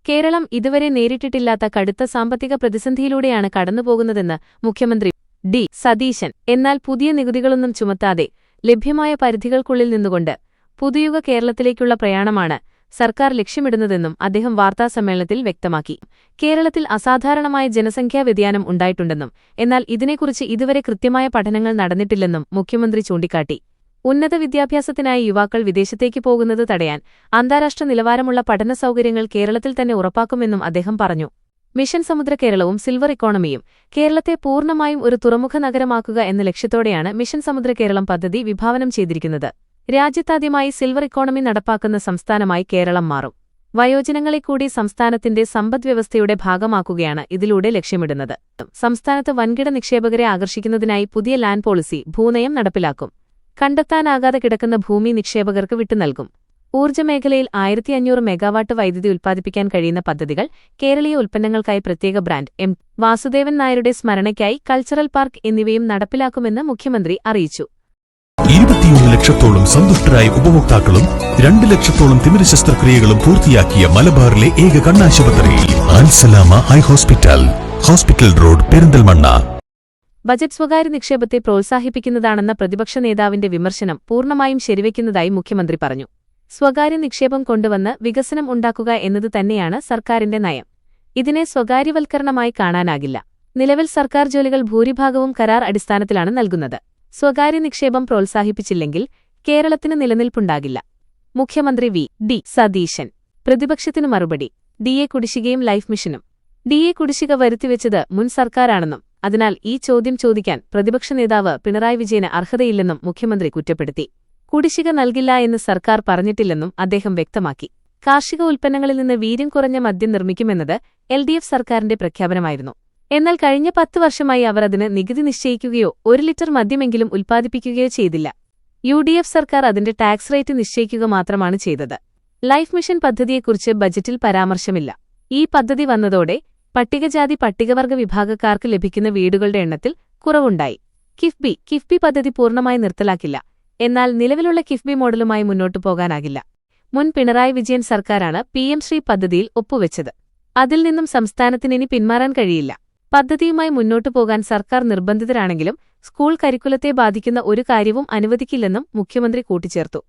കേരളം ഇതുവരെ നേരിട്ടിട്ടില്ലാത്ത കടുത്ത സാമ്പത്തിക പ്രതിസന്ധിയിലൂടെയാണ് കടന്നുപോകുന്നതെന്ന് മുഖ്യമന്ത്രി ഡി. സതീശൻ. എന്നാൽ പുതിയ നികുതികളൊന്നും ചുമത്താതെ ലഭ്യമായ പരിധികൾക്കുള്ളിൽ നിന്നുകൊണ്ട് പുതുയുഗ കേരളത്തിലേക്കുള്ള പ്രയാണമാണ് സർക്കാർ ലക്ഷ്യമിടുന്നതെന്നും അദ്ദേഹം വാർത്താസമ്മേളനത്തിൽ വ്യക്തമാക്കി. കേരളത്തിൽ അസാധാരണമായ ജനസംഖ്യാ വ്യതിയാനം ഉണ്ടായിട്ടുണ്ടെന്നും എന്നാൽ ഇതിനെക്കുറിച്ച് ഇതുവരെ കൃത്യമായ പഠനങ്ങൾ നടന്നിട്ടില്ലെന്നും മുഖ്യമന്ത്രി ചൂണ്ടിക്കാട്ടി. ഉന്നത വിദ്യാഭ്യാസത്തിനായി യുവാക്കൾ വിദേശത്തേക്ക് പോകുന്നത് തടയാൻ അന്താരാഷ്ട്ര നിലവാരമുള്ള പഠന സൗകര്യങ്ങൾ കേരളത്തിൽ തന്നെ ഉറപ്പാക്കുമെന്നും അദ്ദേഹം പറഞ്ഞു. മിഷൻ സമുദ്ര കേരളവും സിൽവർ ഇക്കോണമിയും കേരളത്തെ പൂർണ്ണമായും ഒരു തുറമുഖ നഗരമാക്കുക എന്ന ലക്ഷ്യത്തോടെയാണ് മിഷൻ സമുദ്ര കേരളം പദ്ധതി വിഭാവനം ചെയ്തിരിക്കുന്നത്. രാജ്യത്താദ്യമായി സിൽവർ ഇക്കോണമി നടപ്പാക്കുന്ന സംസ്ഥാനമായി കേരളം മാറും. വയോജനങ്ങളെക്കൂടി സംസ്ഥാനത്തിന്റെ സമ്പദ്വ്യവസ്ഥയുടെ ഭാഗമാക്കുകയാണ് ഇതിലൂടെ ലക്ഷ്യമിടുന്നത്. സംസ്ഥാനത്ത് വൻകിട നിക്ഷേപകരെ ആകർഷിക്കുന്നതിനായി പുതിയ ലാൻഡ് പോളിസി ഭൂനയം നടപ്പിലാക്കും. കണ്ടെത്താനാകാതെ കിടക്കുന്ന ഭൂമി നിക്ഷേപകർക്ക് വിട്ടുനൽകും. ഊർജ്ജമേഖലയിൽ 1500 മെഗാവാട്ട് വൈദ്യുതി ഉൽപ്പാദിപ്പിക്കാൻ കഴിയുന്ന പദ്ധതികൾ, കേരളീയ ഉൽപ്പന്നങ്ങൾക്കായി പ്രത്യേക ബ്രാൻഡ് എം. വാസുദേവൻ നായരുടെ സ്മരണയ്ക്കായി കൾച്ചറൽ പാർക്ക് എന്നിവയും നടപ്പിലാക്കുമെന്ന് മുഖ്യമന്ത്രി അറിയിച്ചു. 21 ലക്ഷത്തോളം സന്തുഷ്ടരായ ഉപഭോക്താക്കളും 2 ലക്ഷത്തോളം തിമിര ശസ്ത്രക്രിയകളും പൂർത്തിയാക്കിയ മലബാറിലെ ഏക കണ്ണാശുപത്രി Al Salama high hospital, hospital road, Perinthalmanna. Budget സ്വകാര്യ നിക്ഷേപത്തെ പ്രോത്സാഹിപ്പിക്കുന്നതാണെന്ന പ്രതിപക്ഷ നേതാവിന്റെ വിമർശനം പൂർണ്ണമായും ശരിവയ്ക്കുന്നതായി മുഖ്യമന്ത്രി പറഞ്ഞു. സ്വകാര്യ നിക്ഷേപം കൊണ്ടുവന്ന് വികസനം ഉണ്ടാക്കുക എന്നത് തന്നെയാണ് സർക്കാരിന്റെ നയം. ഇതിനെ സ്വകാര്യവൽക്കരണമായി കാണാനാകില്ല. നിലവിൽ സർക്കാർ ജോലികൾ ഭൂരിഭാഗവും കരാർ അടിസ്ഥാനത്തിലാണ് നൽകുന്നത്. സ്വകാര്യ നിക്ഷേപം പ്രോത്സാഹിപ്പിച്ചില്ലെങ്കിൽ കേരളത്തിന് നിലനിൽപ്പുണ്ടാകില്ല. മുഖ്യമന്ത്രി വി. ഡി. സതീശൻ. പ്രതിപക്ഷത്തിനു മറുപടി. ഡിഎ കുടിശ്ശികയും ലൈഫ് മിഷനും. ഡിഎ കുടിശ്ശിക വരുത്തിവെച്ചത് മുൻ സർക്കാരാണെന്നും അതിനാൽ ഈ ചോദ്യം ചോദിക്കാൻ പ്രതിപക്ഷ നേതാവ് പിണറായി വിജയന് അർഹതയില്ലെന്നും മുഖ്യമന്ത്രി കുറ്റപ്പെടുത്തി. കുടിശ്ശിക നൽകില്ല എന്ന് സർക്കാർ പറഞ്ഞിട്ടില്ലെന്നും അദ്ദേഹം വ്യക്തമാക്കി. കാർഷിക ഉൽപ്പന്നങ്ങളിൽ നിന്ന് വീര്യം കുറഞ്ഞ മദ്യം നിർമ്മിക്കുമെന്നത് LDF സർക്കാരിന്റെ പ്രഖ്യാപനമായിരുന്നു. എന്നാൽ കഴിഞ്ഞ 10 വർഷമായി അവർ അതിന് നികുതി നിശ്ചയിക്കുകയോ 1 ലിറ്റർ മദ്യമെങ്കിലും ഉൽപ്പാദിപ്പിക്കുകയോ ചെയ്തില്ല. UDF സർക്കാർ അതിന്റെ ടാക്സ് റേറ്റ് നിശ്ചയിക്കുക മാത്രമാണ് ചെയ്തത്. ലൈഫ് മിഷൻ പദ്ധതിയെക്കുറിച്ച് ബജറ്റിൽ പരാമർശമില്ല. ഈ പദ്ധതി വന്നതോടെ പട്ടികജാതി പട്ടികവർഗ വിഭാഗക്കാർക്ക് ലഭിക്കുന്ന വീടുകളുടെ എണ്ണത്തിൽ കുറവുണ്ടായി. കിഫ്ബി പദ്ധതി പൂർണ്ണമായി നിർത്തലാക്കില്ല. എന്നാൽ നിലവിലുള്ള കിഫ്ബി മോഡലുമായി മുന്നോട്ടു പോകാനാകില്ല. മുൻ പിണറായി വിജയൻ സർക്കാരാണ് PM ശ്രീ പദ്ധതിയിൽ ഒപ്പുവെച്ചത്. അതിൽ നിന്നും സംസ്ഥാനത്തിനിനി പിന്മാറാൻ കഴിയില്ല. പദ്ധതിയുമായി മുന്നോട്ടു പോകാൻ സർക്കാർ നിർബന്ധിതരാണെങ്കിലും സ്കൂൾ കരിക്കുലത്തെ ബാധിക്കുന്ന ഒരു കാര്യവും അനുവദിക്കില്ലെന്നും മുഖ്യമന്ത്രി കൂട്ടിച്ചേർത്തു.